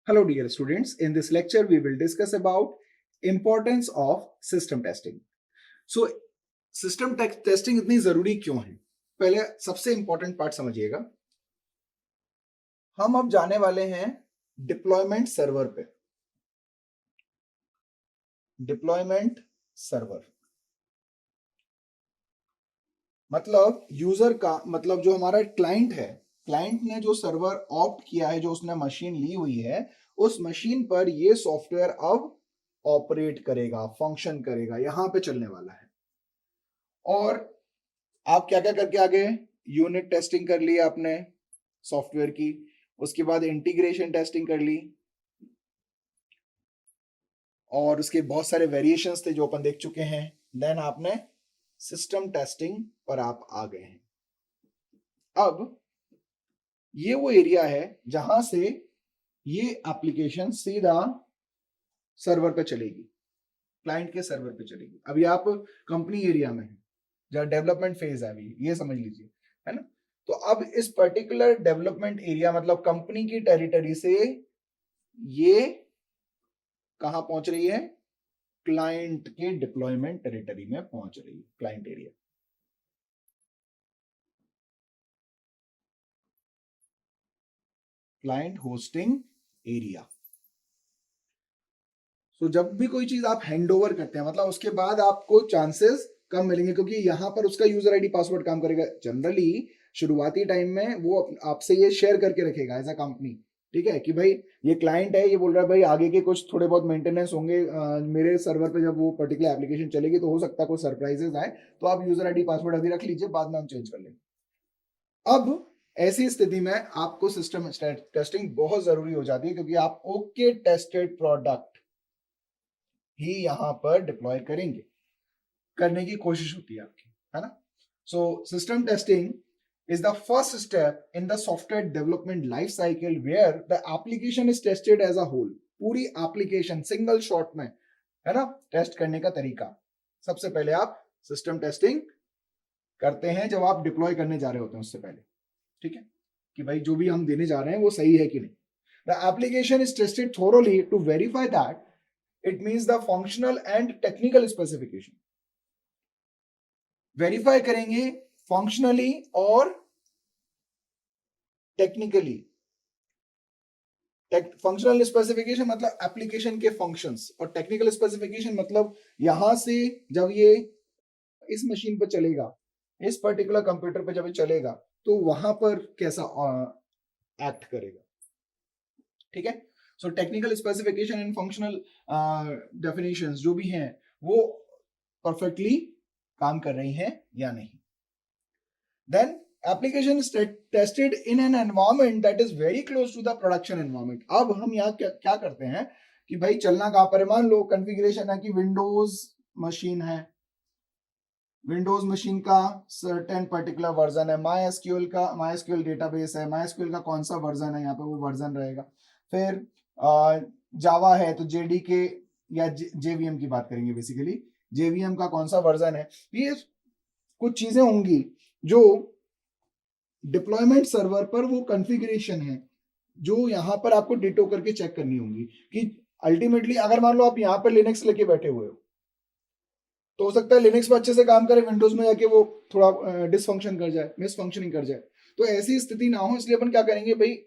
Hello dear students, in this lecture we will discuss about importance of system testing. So system testing इतनी जरूरी क्यों है? पहले सबसे इंपॉर्टेंट पार्ट समझिएगा। हम अब जाने वाले हैं डिप्लॉयमेंट सर्वर पे। डिप्लॉयमेंट सर्वर मतलब यूजर का मतलब जो हमारा क्लाइंट है, क्लाइंट ने जो सर्वर ऑप्ट किया है, जो उसने मशीन ली हुई है, उस मशीन पर ये सॉफ्टवेयर अब ऑपरेट करेगा, फंक्शन करेगा, यहां पे चलने वाला है। और आप क्या क्या करके आ गए? यूनिट टेस्टिंग कर ली आपने सॉफ्टवेयर की, उसके बाद इंटीग्रेशन टेस्टिंग कर ली, और उसके बहुत सारे वेरिएशंस थे जो अपन देख चुके हैं। देन आपने सिस्टम टेस्टिंग पर आप आ गए हैं। अब ये वो एरिया है जहां से ये एप्लीकेशन सीधा सर्वर पे चलेगी, क्लाइंट के सर्वर पे चलेगी। अभी आप कंपनी एरिया में है जहां डेवलपमेंट फेज है, अभी ये समझ लीजिए, है ना। तो अब इस पर्टिकुलर डेवलपमेंट एरिया मतलब कंपनी की टेरिटरी से ये कहां पहुंच रही है? क्लाइंट के डिप्लॉयमेंट टेरिटरी में पहुंच रही है, client area. Client hosting area. तो जब भी कोई चीज आप हैंड ओवर करते हैं मतलब उसके बाद आपको चांसेस कम मिलेंगे, क्योंकि यहां पर उसका यूजर आईडी पासवर्ड काम करेगा। जनरली शुरुआती टाइम में वो आपसे ये शेयर करके रखेगा एज अ कंपनी, ठीक है, कि भाई ये क्लाइंट है, ये बोल रहा है भाई आगे के कुछ थोड़े बहुत मेंटेनेंस होंगे मेरे सर्वर पे, जब वो पर्टिकुलर एप्लीकेशन चलेगी तो हो सकता है कोई सरप्राइजेस आए, तो आप यूजर आईडी पासवर्ड अभी रख लीजिए, बाद में हम चेंज कर लेंगे। अब ऐसी स्थिति में आपको सिस्टम टेस्टिंग बहुत जरूरी हो जाती है, क्योंकि आप ओके टेस्टेड प्रोडक्ट ही यहां पर डिप्लॉय करेंगे, करने की कोशिश होती है आपकी, है ना। So system testing is the first step in the software development life cycle where the application is tested as a whole। पूरी एप्लीकेशन सिंगल शॉट में, है ना, टेस्ट करने का तरीका। सबसे पहले आप सिस्टम टेस्टिंग करते हैं जब आप डिप्लॉय करने जा रहे होते हैं, उससे पहले, ठीक है, कि भाई जो भी हम देने जा रहे हैं वो सही है कि नहीं। The application is tested thoroughly to verify that it means the functional and technical specification. Verify करेंगे फंक्शनली और टेक्निकली। फंक्शनल स्पेसिफिकेशन मतलब एप्लीकेशन के फंक्शंस, और टेक्निकल स्पेसिफिकेशन मतलब यहां से जब ये इस मशीन पर चलेगा, इस पर्टिकुलर कंप्यूटर पर जब ये चलेगा, तो वहां पर कैसा एक्ट करेगा, ठीक है। So technical specification and functional definitions जो भी हैं वो परफेक्टली काम कर रही हैं या नहीं। Then application is tested in an environment that is very close to the production environment। अब हम यहाँ क्या करते हैं कि भाई चलना कहां पर है? मान लो कॉन्फ़िगरेशन है कि विंडोज मशीन है, विंडोज मशीन का सर्टेन पर्टिकुलर वर्जन है, MySQL का MySQL डेटाबेस है, MySQL का कौन सा वर्जन है, यहाँ पे वो वर्जन रहेगा। फिर जावा है तो JDK या JVM की बात करेंगे, बेसिकली JVM का कौन सा वर्जन है। ये कुछ चीजें होंगी जो डिप्लॉयमेंट सर्वर पर वो कॉन्फ़िगरेशन है जो यहां पर आपको डिटो करके चेक करनी होगी कि अल्टीमेटली अगर मान लो आप यहां पर लिनक्स लेके बैठे हुए हो, तो हो सकता है लिनक्स में अच्छे से काम करे, विंडोज में जाके वो थोड़ा डिसफंक्शन कर जाए, मिस फंक्शनिंग कर जाए। तो ऐसी स्थिति ना हो, इसलिए अपन क्या करेंगे भाई,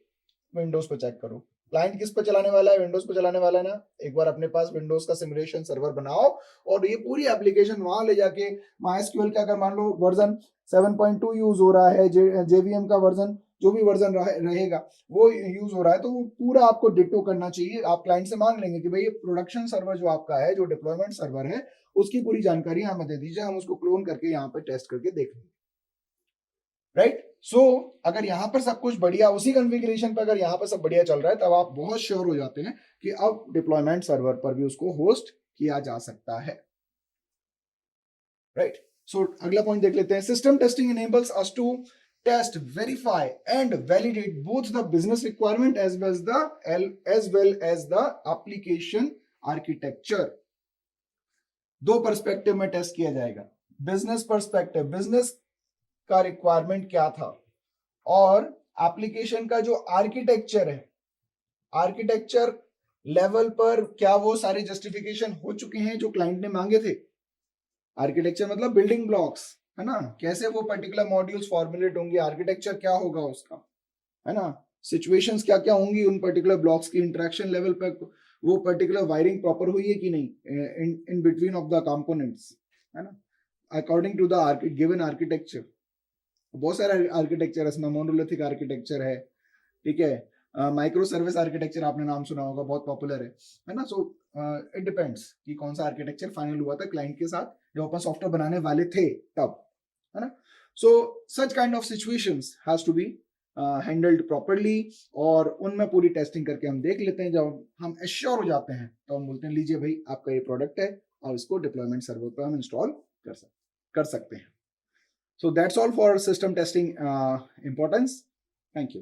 विंडोज पे चेक करो। क्लाइंट किस पे चलाने वाला है? विंडोज पे चलाने वाला है ना। एक बार अपने पास विंडोज का सिमुलेशन सर्वर बनाओ और ये पूरी एप्लीकेशन वहां ले जाके MySQL का अगर मान लो वर्जन 7.2 यूज हो रहा है, JVM का वर्जन जो भी वर्जन रहेगा वो यूज हो रहा है, तो वो पूरा आपको डिटो करना चाहिए। आप क्लाइंट से मांग लेंगे कि भाई ये प्रोडक्शन सर्वर जो आपका है, जो डिप्लॉयमेंट सर्वर है, उसकी पूरी जानकारी हमें दे दीजिए, हम उसको क्लोन करके यहाँ पे टेस्ट करके देख लेंगे, राइट। सो अगर यहां पर सब कुछ बढ़िया उसी कॉन्फ़िगरेशन पर, अगर यहां पर सब बढ़िया चल रहा है, तब आप बहुत श्योर हो जाते हैं कि अब डिप्लॉयमेंट सर्वर पर भी उसको होस्ट किया जा सकता है, राइट। सो अगला पॉइंट देख लेते हैं। System testing enables us to test, verify and validate both the business requirement as well as the application architecture। दो पर्सपेक्टिव में टेस्ट किया जाएगा। बिजनेस पर्सपेक्टिव, बिजनेस का रिक्वायरमेंट क्या था, और एप्लीकेशन का जो आर्किटेक्चर है आर्किटेक्चर लेवल पर क्या वो सारे जस्टिफिकेशन हो चुके हैं जो क्लाइंट ने मांगे थे? आर्किटेक्चर मतलब बिल्डिंग ब्लॉक्स, है ना, कैसे वो पर्टिकुलर मॉड्यूल्स फॉर्मुलेट होंगे, आर्किटेक्चर क्या होगा उसका, है ना, सिचुएशंस क्या क्या होंगी उन पर्टिकुलर ब्लॉक्स की, इंटरेक्शन लेवल पर वो पर्टिकुलर वायरिंग प्रॉपर हुई है कि नहीं in between of the components, है ना, according to the given architecture. बहुत सारे आर्किटेक्चर है इसमें, मोनोलिथिक आर्किटेक्चर है, ठीक है, माइक्रो सर्विस आर्किटेक्चर आपने नाम सुना होगा, बहुत पॉपुलर है ना। सो इट डिपेंड्स कि कौन सा आर्किटेक्चर फाइनल हुआ था क्लाइंट के साथ जब अपन सॉफ्टवेयर बनाने वाले थे तब, है ना। So such kind of situations has to be handled properly, और उनमें पूरी टेस्टिंग करके हम देख लेते हैं। जब हम एश्योर हो जाते हैं तो हम बोलते हैं लीजिए भाई आपका ये प्रोडक्ट है और इसको डिप्लॉयमेंट सर्वर पर हम इंस्टॉल कर सकते हैं। So that's all for system testing importance. Thank you.